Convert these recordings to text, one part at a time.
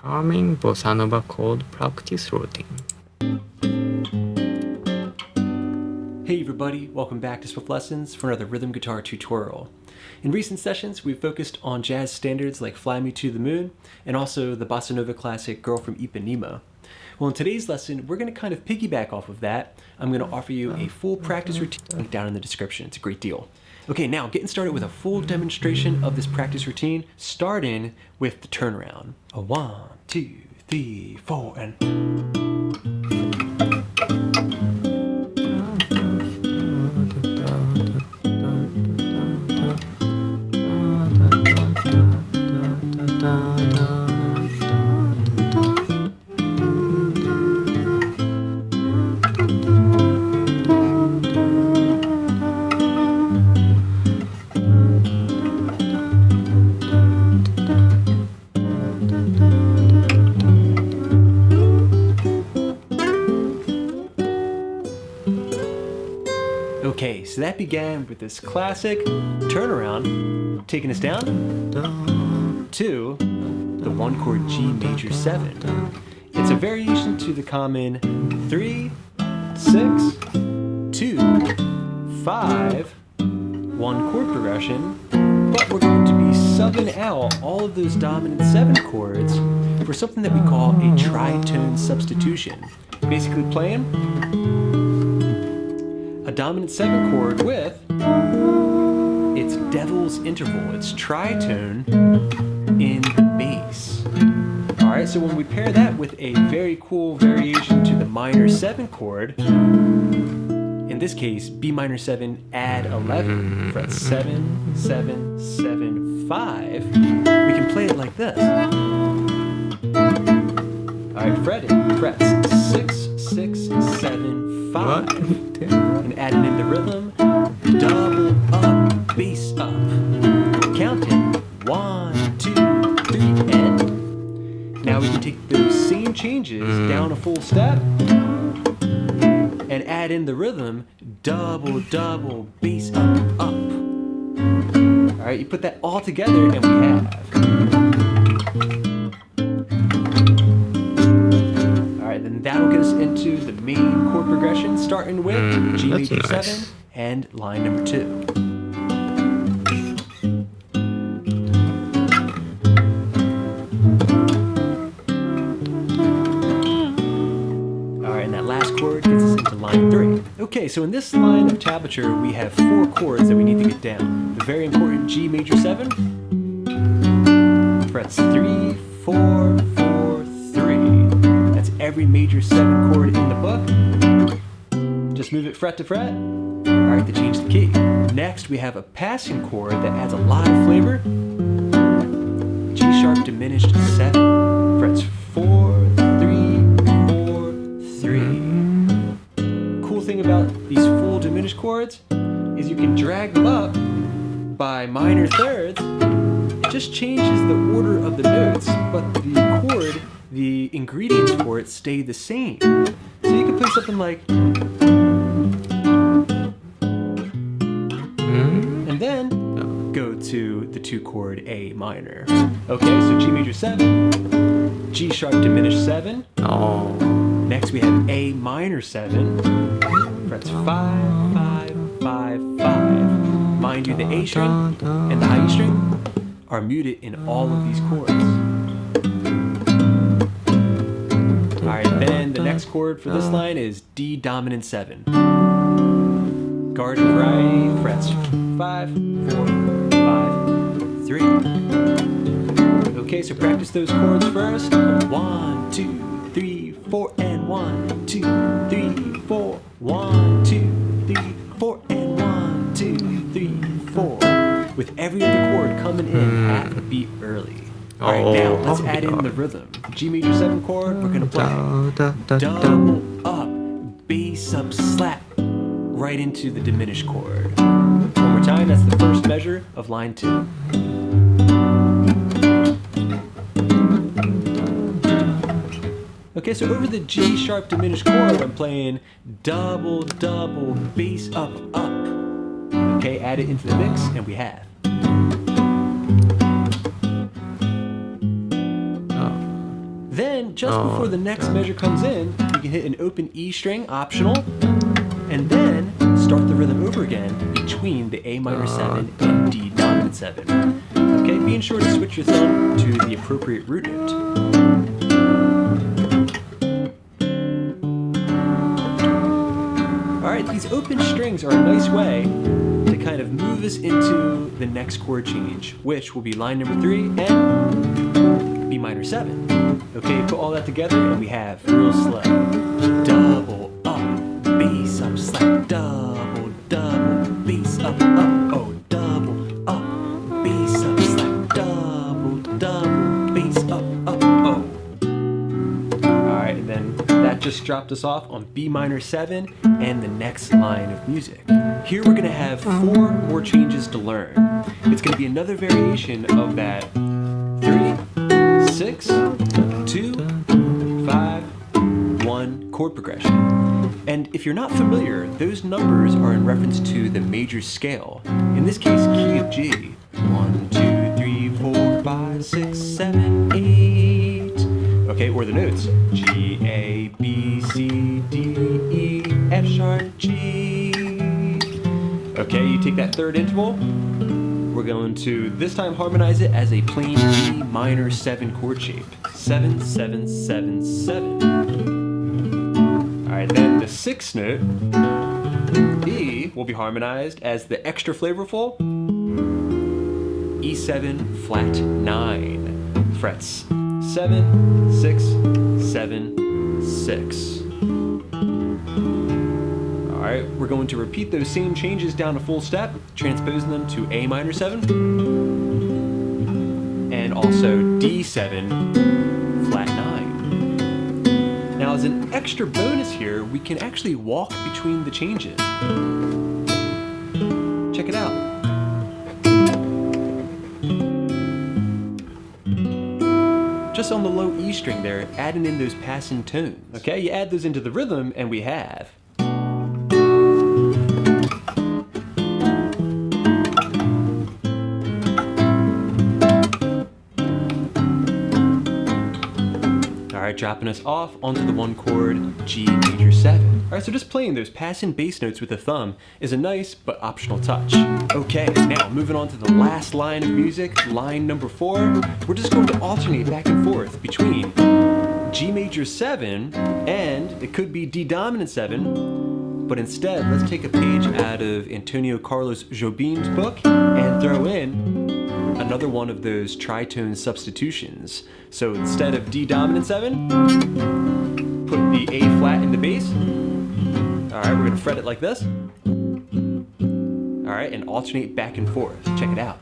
calming Bossa Nova chord practice routine. Hey everybody, welcome back to Swift Lessons for another rhythm guitar tutorial. In recent sessions, we've focused on jazz standards like Fly Me to the Moon and also the Bossa Nova classic Girl from Ipanema. Well, in today's lesson, we're going to kind of piggyback off of that. I'm going to offer you a full practice routine link down in the description. It's a great deal. Okay, now getting started with a full demonstration of this practice routine, starting with the turnaround. A 1, 2, 3, 4, and... Okay, so that began with this classic turnaround, taking us down to the 1 chord G major 7. It's a variation to the common 3, 6, 2, 5, 1 chord progression, but we're going to be subbing out all of those dominant 7 chords for something that we call a tritone substitution. Basically playing a dominant 7 chord with its devil's interval, its tritone in the bass. Alright, so when we pair that with a very cool variation to the minor 7 chord, in this case, B minor 7 add 11, fret 7, 7, 7, 5, we can play it like this. Alright, fretting, frets 6, 6, 7, 5. And adding in the rhythm, double up, bass up. Counting 1, 2, 3, and now we can take those same changes down a full step and add in the rhythm, double, double, bass up, up. Alright, you put that all together and we have. Then that'll get us into the main chord progression, starting with G major 7 and line number 2. Alright, and that last chord gets us into line 3. Okay, so in this line of tablature, we have 4 chords that we need to get down. The very important G major 7, frets 3, 4, 4, 3. Every major 7 chord in the book. Just move it fret to fret. Alright, to change the key. Next, we have a passing chord that adds a lot of flavor. G sharp diminished 7. Frets 4, 3, 4, 3. Cool thing about these full diminished chords is you can drag them up by minor thirds. It just changes the order of the notes, but the chord, the ingredients for it stay the same. So you can play something like, and then go to the 2 chord A minor. Okay, so G major 7, G sharp diminished 7. Next we have A minor 7, frets 5, 5, 5, 5. Mind you, the A string and the high E string are muted in all of these chords. Alright, then the next chord for this line is D dominant 7. Garden variety, frets 5, 4, 5, 3. Okay, so practice those chords first. 1, 2, 3, 4, and 1, 2, 3, 4. 1, 2, 3, 4, and 1, 2, 3, 4. With every other chord coming in half a beat early. Alright, now let's add in the rhythm. G major 7 chord, we're gonna play double up, bass up, slap, right into the diminished chord. One more time, that's the first measure of line 2. Okay, so over the G sharp diminished chord, I'm playing double, double, bass up, up. Okay, add it into the mix, and we have. then just before the next measure comes in, you can hit an open E string, optional, and then start the rhythm over again between the A minor 7 and D dominant 7. Okay, being sure to switch your thumb to the appropriate root note. Alright, these open strings are a nice way to kind of move us into the next chord change, which will be line number 3 and B minor 7. Okay, put all that together and we have real slow. Double up, bass up, slap, double, double, bass up, oh, double up, bass up, slap, double, double, bass up, oh. Alright, and then that just dropped us off on B minor 7 and the next line of music. Here we're going to have 4 more changes to learn. It's going to be another variation of that 3, 6, 2, 5, 1 chord progression. And if you're not familiar, those numbers are in reference to the major scale. In this case, key of G. 1, 2, 3, 4, 5, 6, 7, 8. Okay, or the notes. G, A, B, C, D, E, F sharp, G. Okay, you take that third interval. We're going to this time harmonize it as a plain B minor 7 chord shape. 7, 7, 7, 7. Alright, then the 6th note, E, will be harmonized as the extra flavorful E7 flat 9 frets. 7, 6, 7, 6. Alright, we're going to repeat those same changes down a full step, transposing them to A minor 7, and also D7 flat 9. Now as an extra bonus here, we can actually walk between the changes. Check it out. Just on the low E string there, adding in those passing tones. Okay, you add those into the rhythm and we have. Alright, dropping us off onto the 1 chord G major 7. Alright, so just playing those passing bass notes with the thumb is a nice but optional touch. Okay, now moving on to the last line of music, line number 4. We're just going to alternate back and forth between G major 7 and it could be D dominant 7, but instead let's take a page out of Antônio Carlos Jobim's book and throw in another one of those tritone substitutions. So instead of D dominant 7, put the A flat in the bass. Alright, we're going to fret it like this. Alright, and alternate back and forth. Check it out.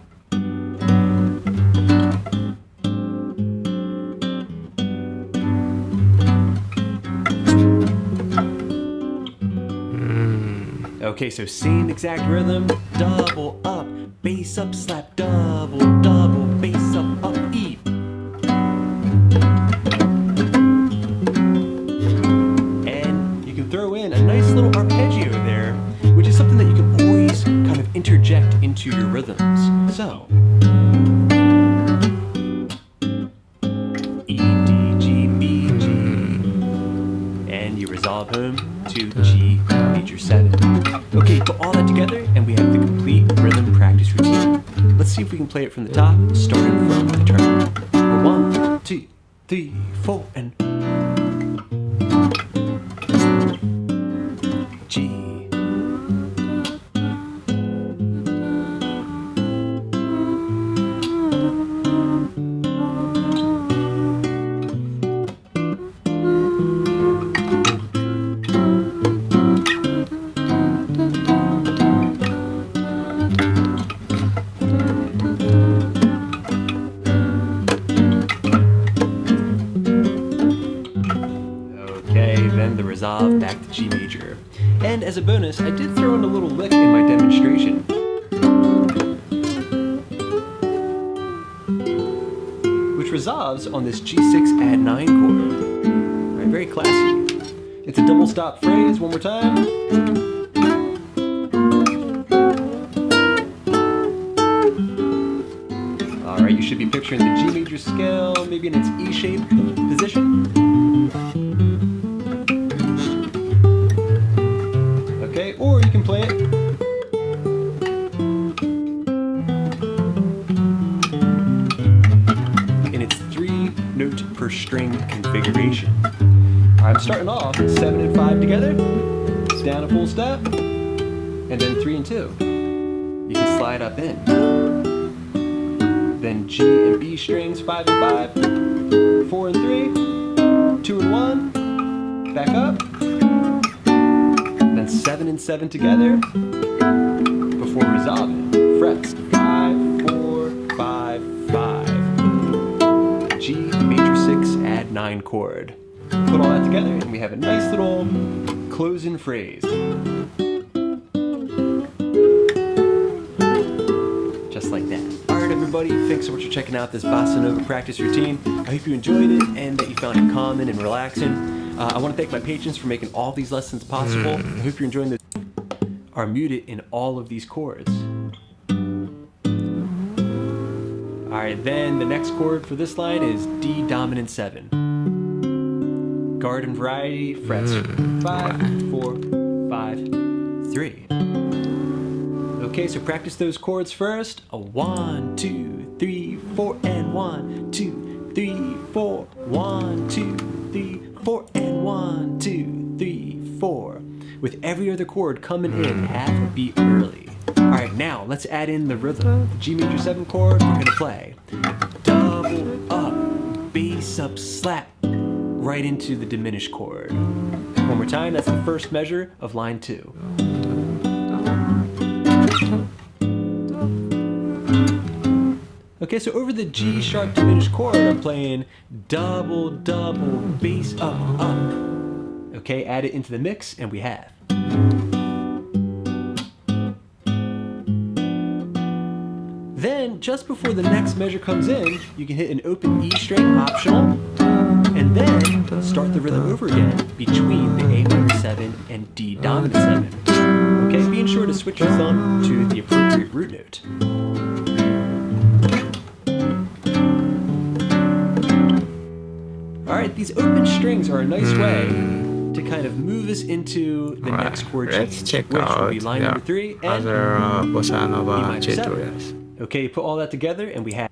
Okay, so same exact rhythm, double up, bass up, slap, double, double, bass up, E. And you can throw in a nice little arpeggio there, which is something that you can always kind of interject into your rhythms. So, E, D, G, B, G, and you resolve home to G major 7. Okay, put all that together and we have the complete rhythm practice routine. Let's see if we can play it from the top, starting from the turn. 1, 2, 3, 4, and G. Then the resolve back to G major. And as a bonus, I did throw in a little lick in my demonstration. Which resolves on this G6 add 9 chord. Alright, very classy. It's a double stop phrase, one more time. Alright, you should be picturing the G major scale, maybe in its E-shaped position. first string configuration. I'm starting off 7 and 5 together, down a full step, and then 3 and 2. You can slide up in. Then G and B strings, 5 and 5, 4 and 3, 2 and 1, back up, then 7 and 7 together, before resolving. Frets, 5, 4, 5, 5. G major 6, add 9 chord. Put all that together and we have a nice little closing phrase. Just like that. Alright everybody, thanks so much for checking out this Bossa Nova practice routine. I hope you enjoyed it and that you found it calming and relaxing. I want to thank my patrons for making all these lessons possible. I hope you're enjoying this. Are muted in all of these chords. Alright, then the next chord for this line is D dominant 7. Garden variety, frets 5, 4, 5, 3. Okay, so practice those chords first. A 1, 2, 3, 4, and 1, 2, 3, 4, 1, 2, 3, 4, and 1, 2, 3, 4. With every other chord coming in half a beat early. Alright, now let's add in the rhythm. The G major 7 chord, we're gonna play double up, bass up, slap, right into the diminished chord. One more time, that's the first measure of line 2. Okay, so over the G sharp diminished chord, I'm playing double, double, bass up, up. Okay, add it into the mix, and we have. Then, just before the next measure comes in, you can hit an open E string, optional, and then start the rhythm over again between the A minor 7 and D dominant 7. Okay, being sure to switch your thumb to the appropriate root note. Alright, these open strings are a nice way to kind of move us into the next chord change, Let's check which will out be line number 3 and other Bossa E Nova minor 7. tutorials. Okay, put all that together and we have